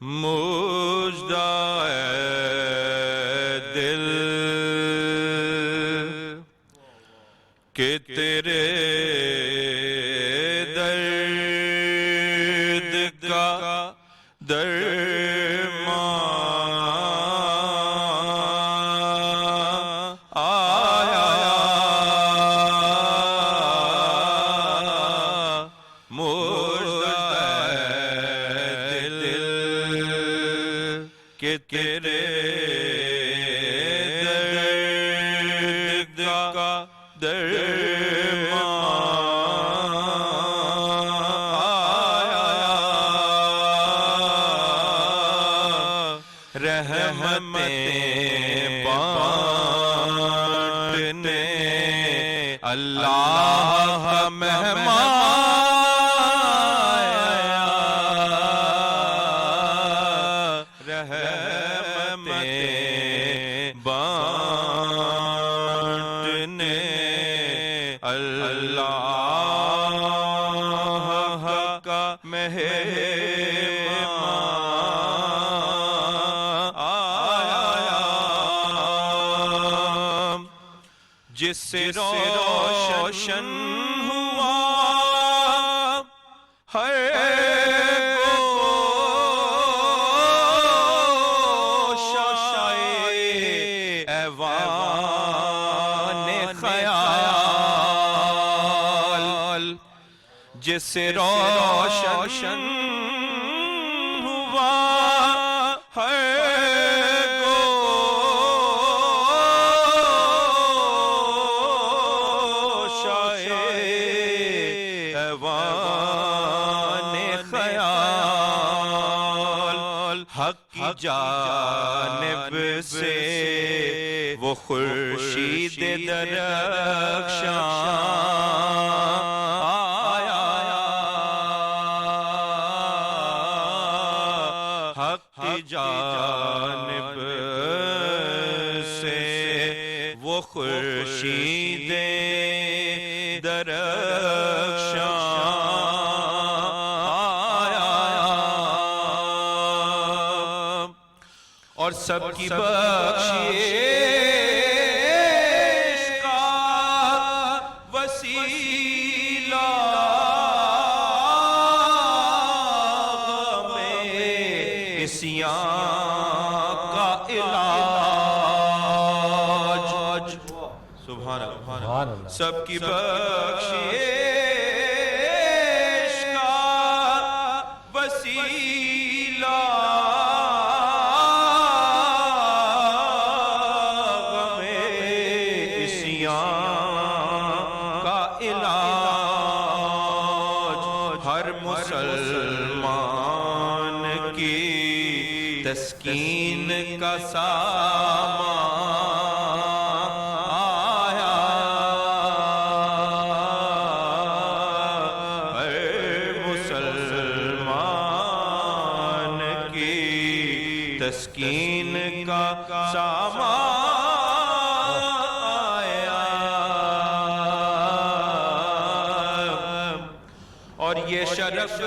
مژدہ ہے دل کہ تیرے درد کا درمان آیا مژدہ ہے دل کہ تیرے درد کا رحمتیں بانٹنے اللہ کا مہمان رحمتیں بانٹنے اللہ کا مہمان جس سے روشن ہوا ہر گوشۂ ایوان خیال جس سے روشن ہوا ہر حق کی جانب سے وہ خورشید درخشاں آیا حق کی جانب سے وہ خورشید درخشاں اور سب کی بخشش کا وسیلہ میں عصیان کا علاج سبحان اللہ سب کی بخشش کا وسیلہ ہر مسلمان کی تسکین کا سامان آیا ہر مسلمان کی تسکین کا سامان اور یہ شرف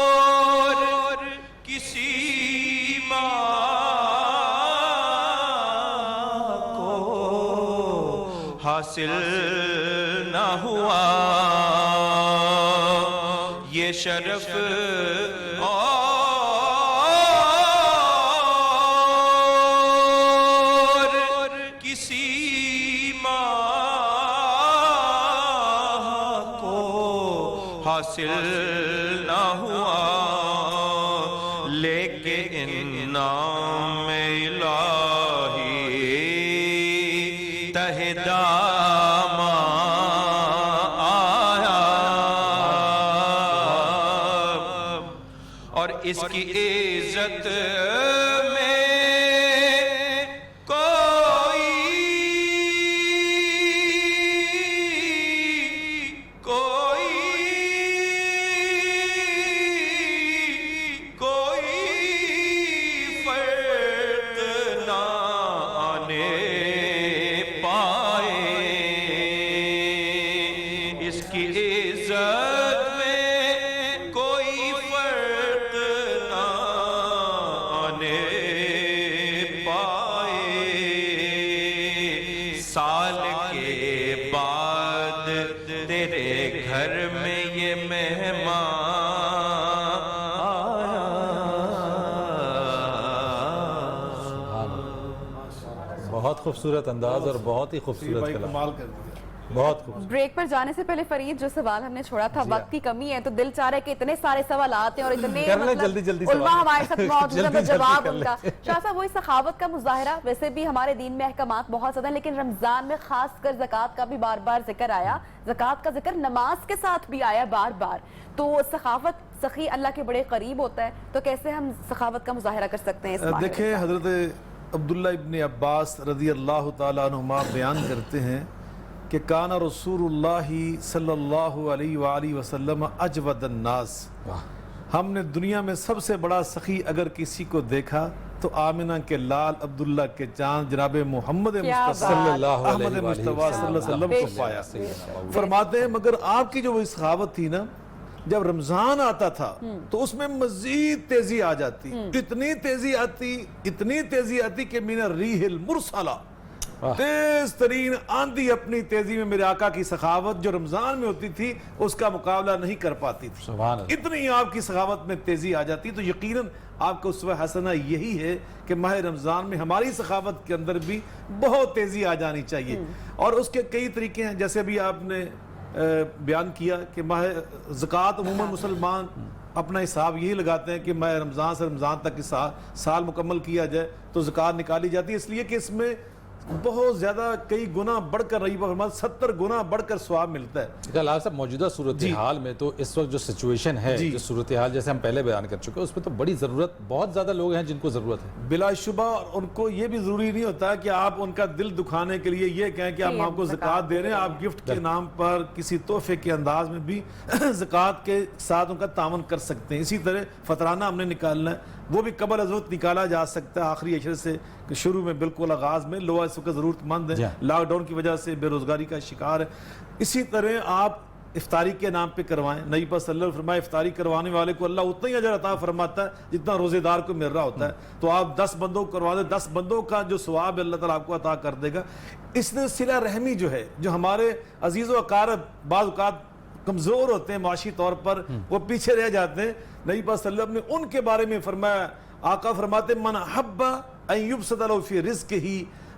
اور کسی ماں کو حاصل نہ ہوا یہ شرف اور کسی حاصل نہ ہوا لیکن نام الہی تہ داماں آیا اور اس کی عزت میں کی عزت میں کوئی فرق نہ آنے پائے، سال کے بعد تیرے گھر میں یہ مہمان بہت خوبصورت انداز اور بہت ہی خوبصورت کلام، بہت خوبصورت۔ بریک پر جانے سے پہلے فرید جو سوال ہم نے چھوڑا تھا، وقت کی کمی ہے تو دل چاہ رہا ہے کہ اتنے سارے سوالات ہیں اور اتنے علماء ہمارے ساتھ موجود ہیں، جواب ان کا شاہ صاحب وہی سخاوت کا مظاہرہ۔ ویسے بھی ہمارے دین میں احکامات بہت زیادہ ہیں، لیکن رمضان میں خاص کر زکوٰۃ کا بھی بار بار ذکر آیا، زکوٰۃ کا ذکر نماز کے ساتھ بھی آیا بار بار۔ تو سخاوت سخی اللہ کے بڑے قریب ہوتا ہے، تو کیسے ہم سخاوت کا مظاہرہ کر سکتے ہیں اس ماہ؟ دیکھیں حضرت عبداللہ ابن عباس رضی اللہ تعالیٰ عنہما بیان کرتے ہیں کہ کان رسول اللہ صلی اللہ علیہ وآلہ وسلم اجود الناس، ہم نے دنیا میں سب سے بڑا سخی اگر کسی کو دیکھا تو آمنہ کے لال عبداللہ کے چاند جناب محمد مصطفیٰ احمد مصطفیٰ صلی اللہ علیہ وسلم کو پایا۔ فرماتے ہیں مگر آپ کی جو وہ سخاوت تھی نا، جب رمضان آتا تھا تو اس میں مزید تیزی آ جاتی، اتنی تیزی آتی کہ من الریح المرسلہ، تیز ترین آندھی اپنی تیزی میں میرے آقا کی سخاوت جو رمضان میں ہوتی تھی اس کا مقابلہ نہیں کر پاتی تھی، اتنی آپ کی سخاوت میں تیزی آ جاتی۔ تو یقیناً آپ کو اسوہ حسنہ یہی ہے کہ ماہ رمضان میں ہماری سخاوت کے اندر بھی بہت تیزی آ جانی چاہیے، اور اس کے کئی طریقے ہیں، جیسے بھی آپ نے بیان کیا کہ ماہ زکوٰۃ عموماً مسلمان اپنا حساب یہی لگاتے ہیں کہ ماہ رمضان سے رمضان تک کی سال مکمل کیا جائے تو زکوٰۃ نکالی جاتی ہے، اس لیے کہ اس میں بہت زیادہ کئی گنا بڑھ کر رہی ہے، 70 گنا بڑھ کر ثواب ملتا ہے۔ اللہ صاحب موجودہ صورتحال میں تو اس وقت جو سچویشن ہے، جو صورتحال جیسے ہم پہلے بیان کر چکے اس میں تو بڑی ضرورت، بہت زیادہ لوگ ہیں جن کو ضرورت ہے بلا شبہ، اور ان کو یہ بھی ضروری نہیں ہوتا کہ آپ ان کا دل دکھانے کے لیے یہ کہیں کہ ہم آپ کو زکوٰۃ دے رہے ہیں، آپ گفٹ کے نام پر کسی تحفے کے انداز میں بھی زکوٰۃ کے ساتھ ان کا تعاون کر سکتے ہیں۔ اسی طرح فطرانہ ہم نے نکالنا ہے، وہ بھی قبل از وقت نکالا جا سکتا ہے آخری عشرے سے، کہ شروع میں بالکل آغاز میں لوگ اس وقت ضرورت مند ہیں، لاک ڈاؤن کی وجہ سے بے روزگاری کا شکار ہے۔ اسی طرح آپ افطاری کے نام پہ کروائیں، نبی پاک صلی اللہ علیہ وسلم فرمائے افطاری کروانے والے کو اللہ اتنا ہی اجر عطا فرماتا ہے جتنا روزے دار کو مل رہا ہوتا ہے۔ تو آپ 10 بندوں کو کروا دیں، 10 بندوں کا جو ثواب اللہ تعالیٰ آپ کو عطا کر دے گا۔ اس نے صلہ رحمی جو ہے، جو ہمارے عزیز و اقارب بعض اوقات کمزور ہوتے ہیں معاشی طور پر، وہ پیچھے رہ جاتے ہیں، نبی پاک صلی اللہ علیہ وسلم نے ان کے بارے میں فرمایا، آقا فرماتے من احب ان یبسط له فی رزقہ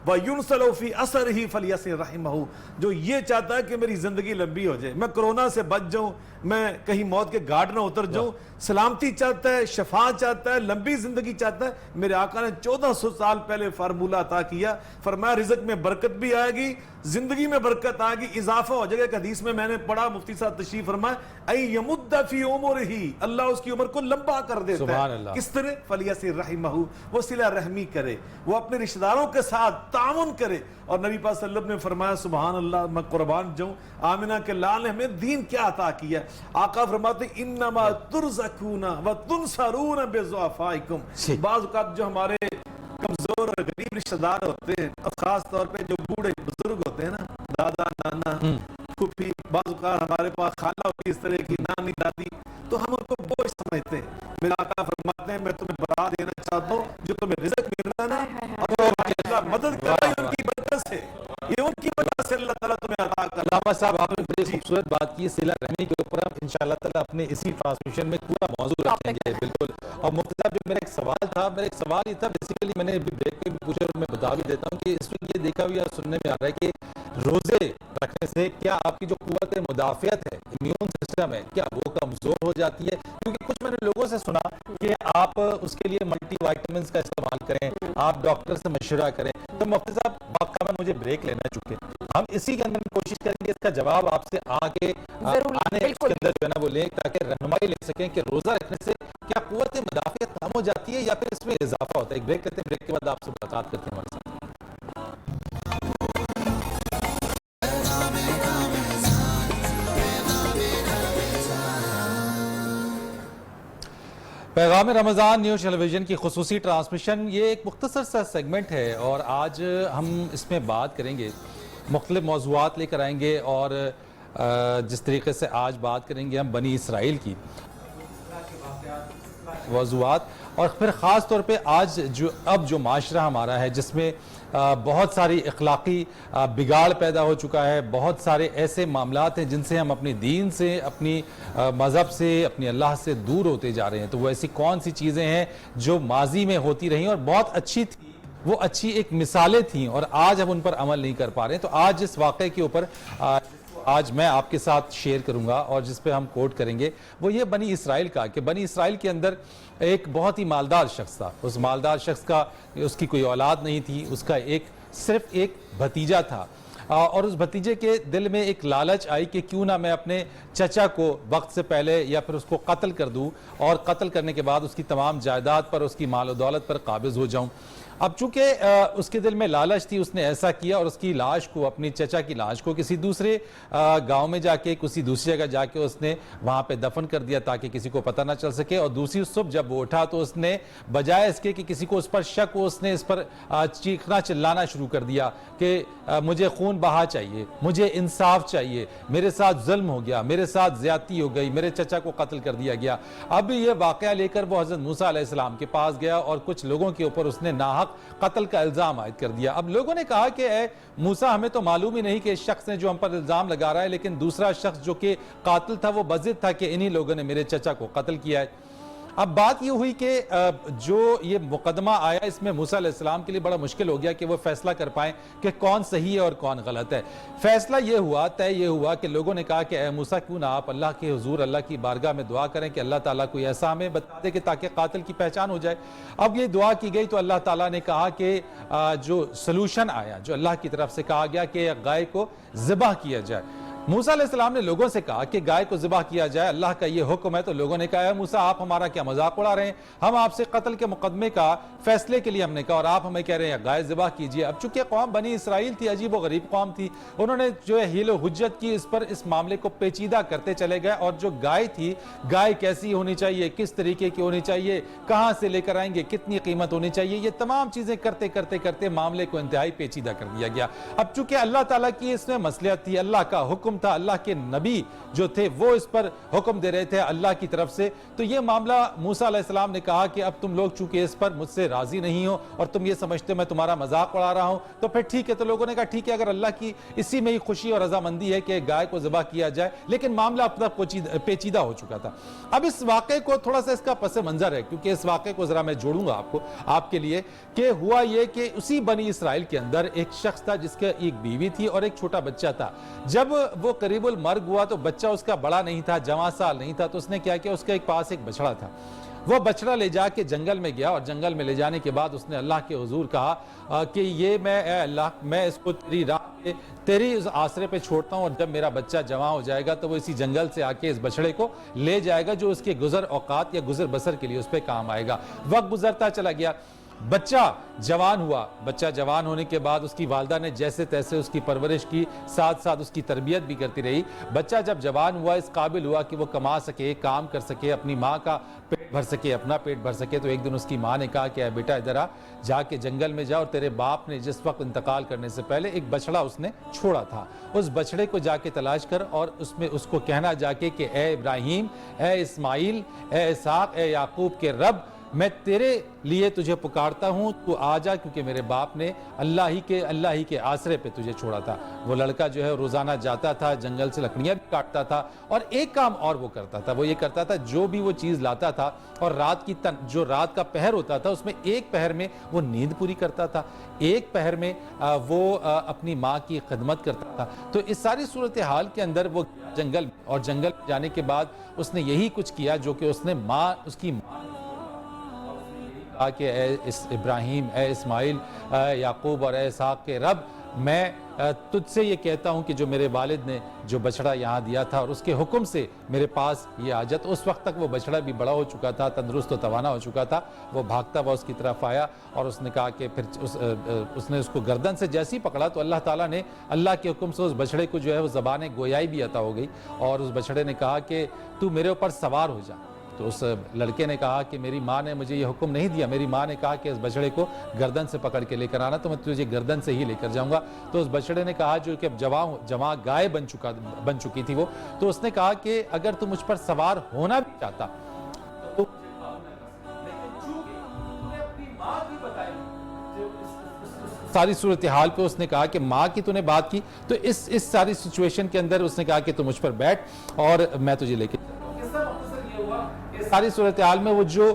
وینسى له فی اثرہ فلیصل رحمہ، جو یہ چاہتا ہے کہ میری زندگی لمبی ہو جائے، میں کرونا سے بچ جاؤں، میں کہیں موت کے گھاٹ نہ اتر جاؤں، سلامتی چاہتا ہے، شفا چاہتا ہے، لمبی زندگی چاہتا ہے، میرے آقا نے 1400 سال پہلے فارمولہ عطا کیا، فرمایا رزق میں برکت بھی آئے گی، زندگی میں برکت آئے گی، اضافہ ہو جائے گا۔ ایک حدیث میں نے پڑھا، مفتی صاحب تشریف فرمائے این یمد فی عمرہ، اللہ اس کی عمر کو لمبا کر دیتا ہے۔ کس طرح؟ فلیصل رحمہ، وہ صلہ رحمی کرے، وہ اپنے رشتہ داروں کے ساتھ تعاون کرے۔ اور نبی پاک صلی اللہ علیہ وسلم نے فرمایا سبحان اللہ، میں قربان جاؤں، آمنہ کے لال نے ہمیں دین کیا عطا کیا۔ آقا فرماتے انما ترزقون وتنصرون بضعفائکم، بعض اوقات جو ہمارے کمزور اور غریب رشتہ دار ہوتے ہیں، خاص طور پہ جو بوڑھے بزرگ ہوتے ہیں نا، دادا نانا پھوپھی، بعض اوقات ہمارے پاس خالہ ہوتی اس طرح کی، نانی دادی، تو ہم ان کو بوجھ سمجھتے ہیں۔ میرا آقا فرماتے ہیں میں تمہیں بتا دینا چاہتا ہوں، جو تمہیں رزق مل رہا ہے نا، اور مدد کر رہا ہے ان کی برکت سے، یہ ان کی وجہ سے اللہ تعالیٰ تمہیں عطا کر۔ علامہ صاحب آپ نے بڑی خوبصورت بات کی صلہ رحمی کے اوپر، ہم انشاءاللہ تعالیٰ اپنے اسی ٹرانسمیشن میں پورا موضوع رکھیں گے بالکل۔ اور مفتی صاحب جو میرا ایک سوال تھا، میرا ایک سوال یہ تھا، بیسیکلی میں نے بریک پہ بھی پوچھا اور میں بتا بھی دیتا ہوں کہ اس میں یہ دیکھا ہوا سننے میں آ رہا ہے کہ روزے رکھنے سے کیا آپ کی جو قوت مدافعت ہے، امیون سسٹم ہے، کیا وہ کمزور ہو جاتی ہے؟ کیونکہ کچھ میں نے لوگوں سے سنا کہ آپ اس کے لیے ملٹی وائٹامنس کا استعمال کریں، آپ ڈاکٹر سے مشورہ کریں۔ تو مفتی صاحب وقت کا میں مجھے بریک لینا چکے، ہم اسی کے اندر کوشش کریں گے اس کا جواب آپ سے آگے آنے اس کے اندر جو ہے نا وہ لیں، تاکہ رہنمائی لے سکیں کہ روزہ رکھنے سے کیا قوت مدافعت کم ہو جاتی ہے یا پھر اس میں اضافہ ہوتا ہے۔ ایک بریک لیتے ہیں، بریک کے بعد آپ سے ملاقات کرتے ہیں ہمارے ساتھ۔ پیغام رمضان نیوز ٹیلی ویژن کی خصوصی ٹرانسمیشن، یہ ایک مختصر سا سیگمنٹ ہے اور آج ہم اس میں بات کریں گے، مختلف موضوعات لے کر آئیں گے اور جس طریقے سے آج بات کریں گے ہم بنی اسرائیل کی موضوعات، اور پھر خاص طور پہ آج جو معاشرہ ہمارا ہے جس میں بہت ساری اخلاقی بگاڑ پیدا ہو چکا ہے، بہت سارے ایسے معاملات ہیں جن سے ہم اپنی دین سے، اپنی مذہب سے، اپنی اللہ سے دور ہوتے جا رہے ہیں. تو وہ ایسی کون سی چیزیں ہیں جو ماضی میں ہوتی رہیں اور بہت اچھی تھی، وہ اچھی ایک مثالیں تھیں اور آج ہم ان پر عمل نہیں کر پا رہے ہیں. تو آج جس واقعے کے اوپر آج میں آپ کے ساتھ شیئر کروں گا اور جس پہ ہم کوٹ کریں گے وہ یہ بنی اسرائیل کا، کہ بنی اسرائیل کے اندر ایک بہت ہی مالدار شخص تھا. اس مالدار شخص کا، اس کی کوئی اولاد نہیں تھی، اس کا صرف ایک بھتیجا تھا، اور اس بھتیجے کے دل میں ایک لالچ آئی کہ کیوں نہ میں اپنے چچا کو وقت سے پہلے یا پھر اس کو قتل کر دوں اور قتل کرنے کے بعد اس کی تمام جائیداد پر، اس کی مال و دولت پر قابض ہو جاؤں. اب چونکہ اس کے دل میں لالچ تھی، اس نے ایسا کیا اور اس کی لاش کو، اپنی چچا کی لاش کو کسی دوسرے گاؤں میں جا کے، کسی دوسری جگہ جا کے اس نے وہاں پہ دفن کر دیا تاکہ کسی کو پتہ نہ چل سکے. اور دوسری صبح جب وہ اٹھا تو اس نے بجائے اس کے کہ کسی کو اس پر شک ہو، اس نے اس پر چیخنا چلانا شروع کر دیا کہ مجھے خون بہا چاہیے، مجھے انصاف چاہیے، میرے ساتھ ظلم ہو گیا، میرے ساتھ زیادتی ہو گئی، میرے چچا کو قتل کر دیا گیا. اب یہ واقعہ لے کر وہ حضرت موسیٰ علیہ السلام کے پاس گیا اور کچھ لوگوں کے اوپر اس نے ناحق قتل کا الزام عائد کر دیا. اب لوگوں نے کہا کہ اے موسیٰ، ہمیں تو معلوم ہی نہیں کہ اس شخص نے جو ہم پر الزام لگا رہا ہے، لیکن دوسرا شخص جو کہ قاتل تھا وہ بضد تھا کہ انہی لوگوں نے میرے چچا کو قتل کیا ہے. اب بات یہ ہوئی کہ جو یہ مقدمہ آیا اس میں موسیٰ علیہ السلام کے لیے بڑا مشکل ہو گیا کہ وہ فیصلہ کر پائیں کہ کون صحیح ہے اور کون غلط ہے. فیصلہ یہ ہوا کہ لوگوں نے کہا کہ اے موسیٰ، کیوں نہ آپ اللہ کے حضور، اللہ کی بارگاہ میں دعا کریں کہ اللہ تعالیٰ کوئی ایسا ہمیں بتا دے کہ تاکہ قاتل کی پہچان ہو جائے. اب یہ دعا کی گئی تو اللہ تعالیٰ نے کہا کہ جو سلوشن آیا، جو اللہ کی طرف سے کہا گیا کہ گائے کو ذبح کیا جائے. موسیٰ علیہ السلام نے لوگوں سے کہا کہ گائے کو ذبح کیا جائے، اللہ کا یہ حکم ہے. تو لوگوں نے کہا اے موسیٰ، آپ ہمارا کیا مذاق اڑا رہے ہیں؟ ہم آپ سے قتل کے مقدمے کا فیصلے کے لیے ہم نے کہا اور آپ ہمیں کہہ رہے ہیں گائے ذبح کیجئے. اب چونکہ قوم بنی اسرائیل تھی، عجیب و غریب قوم تھی، انہوں نے جو ہے حیل و حجت کی، اس معاملے کو پیچیدہ کرتے چلے گئے. اور جو گائے تھی، گائے کیسی ہونی چاہیے، کس طریقے کی ہونی چاہیے، کہاں سے لے کر آئیں گے، کتنی قیمت ہونی چاہیے، یہ تمام چیزیں کرتے معاملے کو انتہائی پیچیدہ کر دیا گیا. اب چونکہ اللہ تعالیٰ کی اس میں مصلحت تھی، اللہ کا حکم تھا، اللہ کے نبی جو تھے وہ اس پر حکم دے رہے تھے اللہ کی طرف سے، تو یہ معاملہ موسیٰ علیہ السلام نے کہا کہ اب تم لوگ چونکہ اس پر مجھ سے راضی نہیں ہو اور تم یہ سمجھتے میں تمہارا مذاق اڑا رہا ہوں تو پھر ٹھیک ہے. تو لوگوں نے کہا ٹھیک ہے، اگر اللہ کی اسی میں ہی خوشی اور رضامندی ہے کہ گائے کو ذبح کیا جائے. لیکن معاملہ اب تک پیچیدہ ہو چکا تھا. اب اس واقعے کو تھوڑا سا اس کا پس منظر ہے، کیونکہ اس واقعے کو ذرا میں جوڑوں گا آپ کے لیے، کہ ہوا یہ کہ اسی بنی اسرائیل کے اندر ایک شخص تھا جس کے ایک بیوی تھی اور ایک چھوٹا بچہ تھا. جب وہ قریب المرگ ہوا تو بچہ اس کا بڑا نہیں تھا، جوان سال نہیں تھا. تو اس نے کیا کیا، اس کے پاس ایک بچڑا تھا، وہ بچڑا لے جا کے جنگل میں گیا اور جنگل میں لے جانے کے بعد اس نے اللہ کے حضور کہا کہ یہ اے اللہ، میں اس کو تیری راہ پہ، تیری اس آسرے پہ چھوڑتا ہوں اور جب میرا بچہ جوان ہو جائے گا تو وہ اسی جنگل سے آ کے اس بچڑے کو لے جائے گا جو اس کے گزر اوقات یا گزر بسر کے لیے اس پہ کام آئے گا. وقت گزرتا چلا گیا، بچہ جوان ہوا. بچہ جوان ہونے کے بعد اس کی والدہ نے جیسے تیسے اس کی پرورش کی، ساتھ ساتھ اس کی تربیت بھی کرتی رہی. بچہ جب جوان ہوا، اس قابل ہوا کہ وہ کما سکے، کام کر سکے، اپنی ماں کا پیٹ بھر سکے، اپنا پیٹ بھر سکے. تو ایک دن اس کی ماں نے کہا کہ اے بیٹا ادھر آ، جا کے جنگل میں جا، اور تیرے باپ نے جس وقت انتقال کرنے سے پہلے ایک بچڑا اس نے چھوڑا تھا، اس بچڑے کو جا کے تلاش کر اور اس کو کہنا جا کے کہ اے ابراہیم، اے اسماعیل، اے اسحاق، اے یعقوب کے رب، میں تیرے لیے تجھے پکارتا ہوں، تو آ جا، کیونکہ میرے باپ نے اللہ ہی کے آسرے پہ تجھے چھوڑا تھا. وہ لڑکا جو ہے روزانہ جاتا تھا، جنگل سے لکڑیاں بھی کاٹتا تھا اور ایک کام اور وہ کرتا تھا. وہ یہ کرتا تھا جو بھی وہ چیز لاتا تھا اور جو رات کا پہر ہوتا تھا اس میں ایک پہر میں وہ نیند پوری کرتا تھا، ایک پہر میں وہ اپنی ماں کی خدمت کرتا تھا. تو اس ساری صورتحال کے اندر وہ جنگل اور جنگل جانے کے بعد اس نے یہی کچھ کیا جو کہ اس کی ماں کہ اے ابراہیم، اے اسماعیل، اے یعقوب اور اے اسحاق کے رب، میں تجھ سے یہ کہتا ہوں کہ جو میرے والد نے جو بچڑا یہاں دیا تھا اور اس کے حکم سے میرے پاس یہ آ جا. تو اس وقت تک وہ بچڑا بھی بڑا ہو چکا تھا، تندرست و توانا ہو چکا تھا. وہ بھاگتا ہوا اس کی طرف آیا اور اس نے کہا کہ پھر اس نے اس کو گردن سے جیسے ہی پکڑا تو اللہ تعالیٰ نے اللہ کے حکم سے اس بچڑے کو جو ہے وہ زبان گویائی بھی عطا ہو گئی اور اس بچڑے نے کہا کہ تو میرے اوپر سوار ہو جا. تو اس لڑکے نے کہا کہ میری ماں نے مجھے یہ حکم نہیں دیا, میری ماں نے کہا کہ اس بچڑے کو گردن سے پکڑ کے لے کر آنا, تو میں تجھے گردن سے ہی لے کر جاؤں گا. تو اس بچڑے نے کہا, جو کہ جواں گائے بن چکی تھی وہ, تو اس نے کہا کہ اگر تو مجھ پر سوار ہونا بھی چاہتا تو ساری صورتحال پہ اس نے کہا کہ ماں کی تو نے بات کی, تو اس ساری سچویشن کے اندر اس نے کہا کہ تو مجھ پر بیٹھ اور میں تجھے لے کے ساری صورتحال میں وہ جو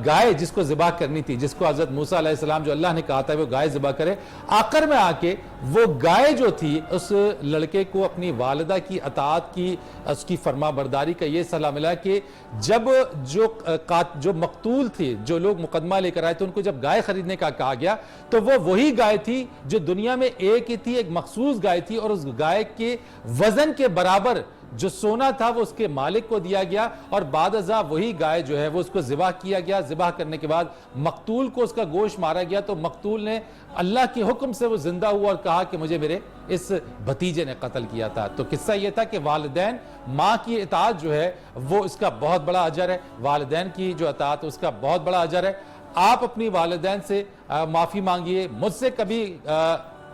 گائے جس کو ذبح کرنی تھی, جس کو حضرت موسیٰ علیہ السلام جو اللہ نے کہا تھا وہ گائے ذبح کرے, آخر میں آ کے وہ گائے جو تھی اس لڑکے کو اپنی والدہ کی اطاعت کی, اس کی فرما برداری کا یہ صلاح ملا کہ جب جو مقتول تھے, جو لوگ مقدمہ لے کر آئے تھے, ان کو جب گائے خریدنے کا کہا گیا تو وہ وہی گائے تھی جو دنیا میں ایک ہی تھی, ایک مخصوص گائے تھی, اور اس گائے کے وزن کے برابر جو سونا تھا وہ اس کے مالک کو دیا گیا, اور بعد ازاں وہی گائے جو ہے وہ اس کو ذبح کیا گیا. ذبح کرنے کے بعد مقتول کو اس کا گوشت مارا گیا, تو مقتول نے اللہ کے حکم سے وہ زندہ ہوا اور کہا کہ مجھے میرے اس بھتیجے نے قتل کیا تھا. تو قصہ یہ تھا کہ والدین, ماں کی اطاعت جو ہے وہ اس کا بہت بڑا اجر ہے, والدین کی جو اطاعت اس کا بہت بڑا اجر ہے. آپ اپنی والدین سے معافی مانگیے. مجھ سے کبھی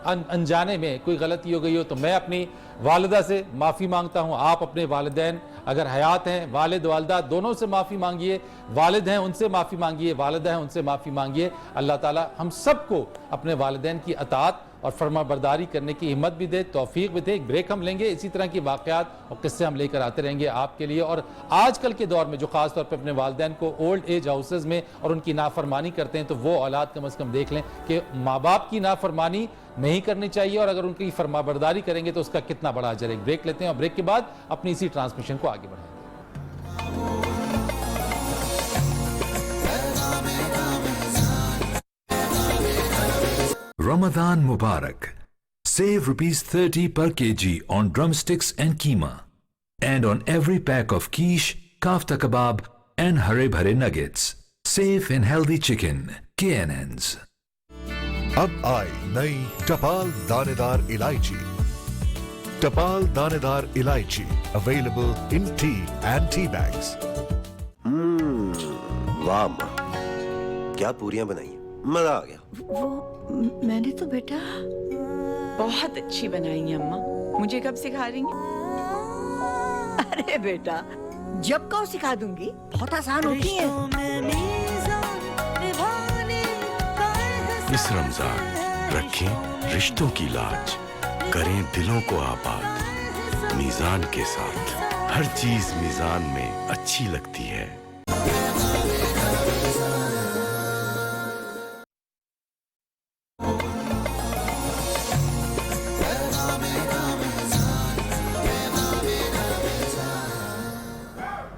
انجانے میں کوئی غلطی ہو گئی ہو تو میں اپنی والدہ سے معافی مانگتا ہوں. آپ اپنے والدین اگر حیات ہیں, والد والدہ دونوں سے معافی مانگیے, والد ہیں ان سے معافی مانگیے, والدہ ہیں ان سے معافی مانگیے. اللہ تعالی ہم سب کو اپنے والدین کی اطاعت اور فرما برداری کرنے کی ہمت بھی دے, توفیق بھی دے. ایک بریک ہم لیں گے, اسی طرح کی واقعات اور قصے ہم لے کر آتے رہیں گے آپ کے لیے. اور آج کل کے دور میں جو خاص طور پہ اپنے والدین کو اولڈ ایج ہاؤسز میں اور ان کی نافرمانی کرتے ہیں, تو وہ اولاد کم از کم دیکھ لیں کہ ماں باپ کی نافرمانی نہیں کرنی چاہیے, اور اگر ان کی فرما برداری کریں گے تو اس کا کتنا بڑا اجر ہے. ایک بریک لیتے ہیں اور بریک کے بعد اپنی اسی ٹرانسمیشن کو آگے بڑھائیں گے. Ramadan Mubarak. Save ₹30 per kg on drumsticks and keema, and on every pack of quiche, kafta kebab and hare bhare nuggets. Safe and healthy chicken. KNNs. اب آئی نئی ٹپال دانےدار الائچی. ٹپال دانےدار الائچی available in tea and tea bags. واہ ماں, کیا پوریاں بنائی ہیں, مزہ آ گیا. وہ میں نے تو بیٹا بہت اچھی بنائی ہیں اماں, مجھے کب سکھا رہی ہیں؟ ارے بیٹا جب کہو سکھا دوں گی, بہت آسان ہوتی ہیں. اس رمضان رکھیں رشتوں کی لاج, کریں دلوں کو آباد. میزان کے ساتھ ہر چیز میزان میں اچھی لگتی ہے.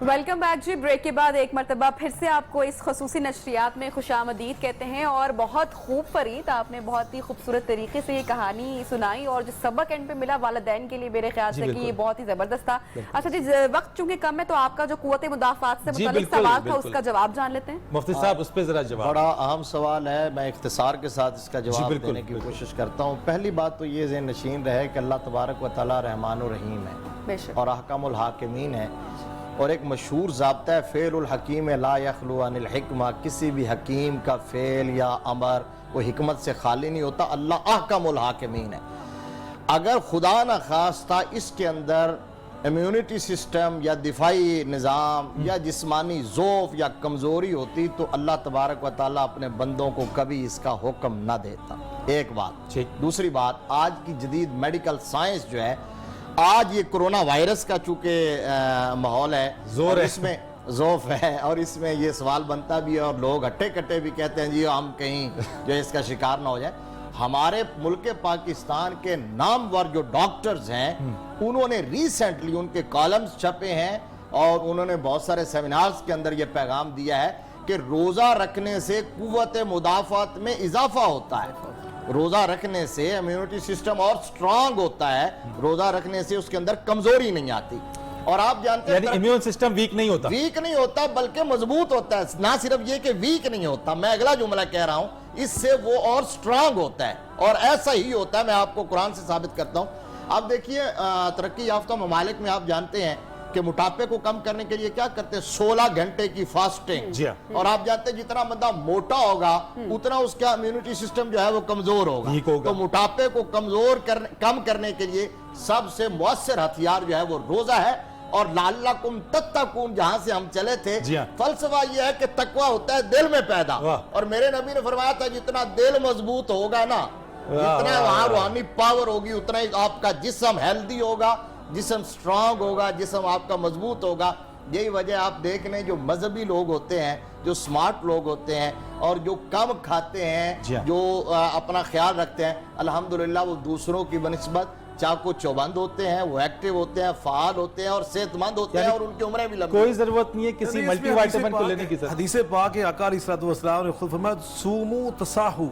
ویلکم بیک جی. بریک کے بعد ایک مرتبہ پھر سے آپ کو اس خصوصی نشریات میں خوش آمدید کہتے ہیں. اور بہت خوب فرید, آپ نے بہت ہی خوبصورت طریقے سے یہ کہانی سنائی, اور جو سبق اینڈ پہ ملا والدین کے لیے میرے خیال سے کہ یہ بہت ہی زبردست تھا. اچھا جی, وقت چونکہ کم ہے تو آپ کا جو قوت مدافعات سے متعلق سوال تھا اس کا جواب جان لیتے ہیں. مفتی صاحب اس پہ ذرا جواب. بڑا اہم سوال ہے, میں اختصار کے ساتھ اس کا جواب دینے کی کوشش کرتا ہوں. پہلی بات تو یہ ذہن نشین رہے کہ اللہ تبارک و تعالی رحمان و رحیم ہے اور احکم الحاکمین ہے, اور ایک مشہور ضابطہ ہے فعل الحکیم لا یخلو عن الحکمہ. کسی بھی حکیم کا فعل یا امر وہ حکمت سے خالی نہیں ہوتا. اللہ احکم الحاکمین ہے. اگر خدا نہ خواستہ اس کے اندر امیونٹی سسٹم یا دفاعی نظام یا جسمانی ضعف یا کمزوری ہوتی تو اللہ تبارک و تعالیٰ اپنے بندوں کو کبھی اس کا حکم نہ دیتا. ایک بات. دوسری بات, آج کی جدید میڈیکل سائنس جو ہے, آج یہ کرونا وائرس کا چونکہ ماحول ہے, زور ہے, اس میں ذوف ہے, اور اس میں یہ سوال بنتا بھی ہے اور لوگ ہٹے کٹے بھی کہتے ہیں جی ہم کہیں جو اس کا شکار نہ ہو جائے. ہمارے ملک پاکستان کے نامور جو ڈاکٹرز ہیں انہوں نے ریسنٹلی ان کے کالمز چھپے ہیں اور انہوں نے بہت سارے سیمینارز کے اندر یہ پیغام دیا ہے کہ روزہ رکھنے سے قوت مدافعت میں اضافہ ہوتا ہے. روزہ رکھنے سے امیونٹی سسٹم اور سٹرانگ ہوتا ہے, روزہ رکھنے سے اس کے اندر کمزوری نہیں آتی. اور آپ جانتے ہیں یعنی امیون سسٹم ویک نہیں ہوتا بلکہ مضبوط ہوتا ہے. نہ صرف یہ کہ ویک نہیں ہوتا, میں اگلا جملہ کہہ رہا ہوں, اس سے وہ اور سٹرانگ ہوتا ہے, اور ایسا ہی ہوتا ہے. میں آپ کو قرآن سے ثابت کرتا ہوں. آپ دیکھیے ترقی یافتہ ممالک میں آپ جانتے ہیں کہ موٹاپے کو کم کرنے کے لیے کیا کرتے ہیں 16 گھنٹے کی فاسٹنگ. جی ہاں. اور آپ جانتے ہیں جتنا بندہ موٹا ہوگا اتنا اس کا امیونٹی سسٹم جو ہے وہ کمزور ہوگا. تو موٹاپے کو کم کرنے کے لیے سب سے مؤثر ہتھیار جو ہے وہ روزہ ہے. اور لعلکم تتقون جہاں سے ہم چلے تھے فلسفہ یہ ہے کہ تقوی ہوتا ہے دل میں پیدا. اور میرے نبی نے فرمایا تھا جتنا دل مضبوط ہوگا نا جتنا وہاں روحانی پاور ہوگی اتنا ہی آپ کا جسم ہیلدی ہوگا, جسم سٹرانگ ہوگا, جسم آپ کا مضبوط ہوگا. یہی وجہ آپ دیکھ لیں جو مذہبی لوگ ہوتے ہیں, جو سمارٹ لوگ ہوتے ہیں اور جو کم کھاتے ہیں, جو اپنا خیال رکھتے ہیں, الحمدللہ وہ دوسروں کی بنسبت چاقو چوبند ہوتے ہیں, وہ ایکٹیو ہوتے ہیں, فعال ہوتے ہیں اور صحت مند ہوتے ہیں اور ان کی عمریں بھی لمبی. کوئی ضرورت نہیں ہے کسی ملٹی وائٹامن کو لینے کی. حدیث پاک آقا علیہ الصلوۃ والسلام نے خود فرمایا سومو تصاحو,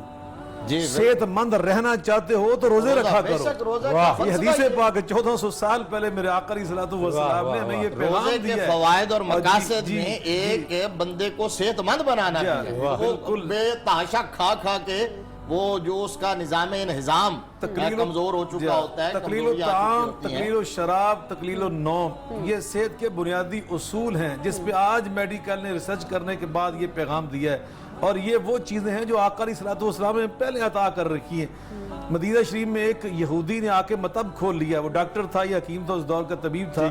جی صحت مند رہنا چاہتے ہو تو روزے رکھا کرو. یہ حدیث پاک 1400 سال پہلے میرے آقا علیہ الصلوۃ والسلام نے ہمیں یہ پیغام دیا ہے. فوائد اور مقاصد میں ایک بندے کو صحت مند بنانا ہے. وہ بے تحاشا کھا کھا کے وہ جو اس کا نظام انہضام کمزور ہو چکا ہوتا ہے. تقلیل الطعام, تقلیل الشراب, تقلیل النوم, یہ صحت کے بنیادی اصول ہیں جس پہ آج میڈیکل نے ریسرچ کرنے کے بعد یہ پیغام دیا ہے. اور یہ وہ چیزیں ہیں جو آقا علیہ الصلوۃ والسلام نے پہلے عطا کر رکھی ہیں. مدینہ شریف میں ایک یہودی نے آ کے مطب کھول لیا. وہ ڈاکٹر تھا یا حکیم تھا, اس دور کا طبیب تھا.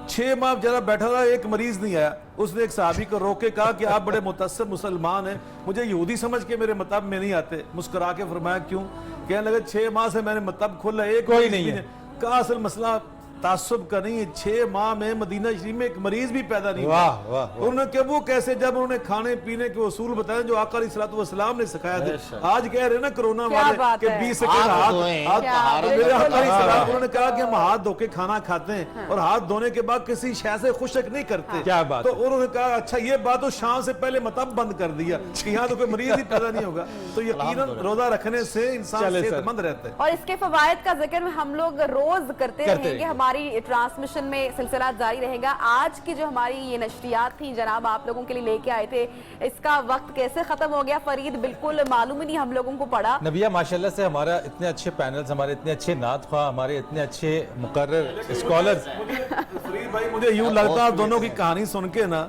6 ماہ جرا بیٹھا رہا, ایک مریض نہیں آیا. اس نے ایک صحابی کو روک کے کہا کہ آپ بڑے متعصب مسلمان ہیں, مجھے یہودی سمجھ کے میرے مطب میں نہیں آتے. مسکرا کے فرمایا کیوں؟ کہنے لگا 6 ماہ سے میں نے مطب کھولا, ایک کوئی نہیں ہے. کہا اصل مسئلہ تعصب کا نہیں ہے, 6 ماہ میں مدینہ شریف میں ایک مریض بھی پیدا نہیں ہوا. انہوں نے کہ وہ کیسے, جب انہوں نے کھانے پینے کے اصول بتائے جو آقا علیہ الصلوۃ والسلام نے سکھایا تھے. آج کہہ رہے ہیں نا کرونا والے کہ 20 سیکنڈ ہاتھ, میرے آقا علیہ السلام انہوں نے کہا کہ ہم ہاتھ دھو کے کھانا کھاتے ہیں اور ہاتھ دھونے کے بعد کسی شے سے خشک نہیں کرتے. تو انہوں نے کہا اچھا یہ بات تو شام سے پہلے مطب بند کر دیا کہ یہاں تو کوئی مریض ہی پیدا نہیں ہوگا. تو یقیناً روزہ رکھنے سے انسان صحت مند رہتا ہے. اور اس کے فوائد کا ذکر ہم لوگ روز کرتے رہیں گے, ہماری ٹرانسمیشن میں سلسلات جاری رہے گا. آج کی جو ہماری یہ نشریات تھیں جناب آپ لوگوں کے لیے لے کے آئے تھے, اس کا وقت کیسے ختم ہو گیا فرید بالکل معلوم ہی نہیں ہم لوگوں کو پڑا. نبیہ ماشاءاللہ سے ہمارا اتنے اچھے پینلز, ہمارے اتنے اچھے نعت خواہ, ہمارے اتنے اچھے مقرر اسکالرز. فرید بھائی مجھے یوں لگتا ہے دونوں کی کہانی سن کے نا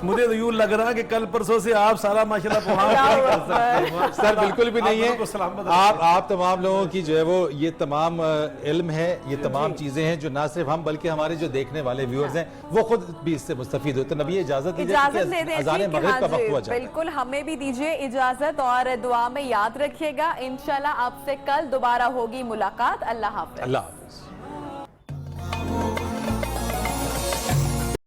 مجھے تو یوں لگ رہا ہے کہ کل پرسوں سے آپ سارا ماشاءاللہ پہنچ سر بالکل بھی نہیں ہے. آپ تمام لوگوں کی جو ہے وہ یہ تمام علم ہے, یہ تمام چیزیں ہیں جو نہ صرف ہم بلکہ ہمارے جو دیکھنے والے ویورز ہیں وہ خود بھی اس سے مستفید ہوتے ہیں. نبی اجازت دیجیے کہ اذان مغرب کا وقت ہوا جائے. بالکل ہمیں بھی دیجیے اجازت اور دعا میں یاد رکھیے گا. انشاءاللہ آپ سے کل دوبارہ ہوگی ملاقات. اللہ حافظ. اللہ حافظ.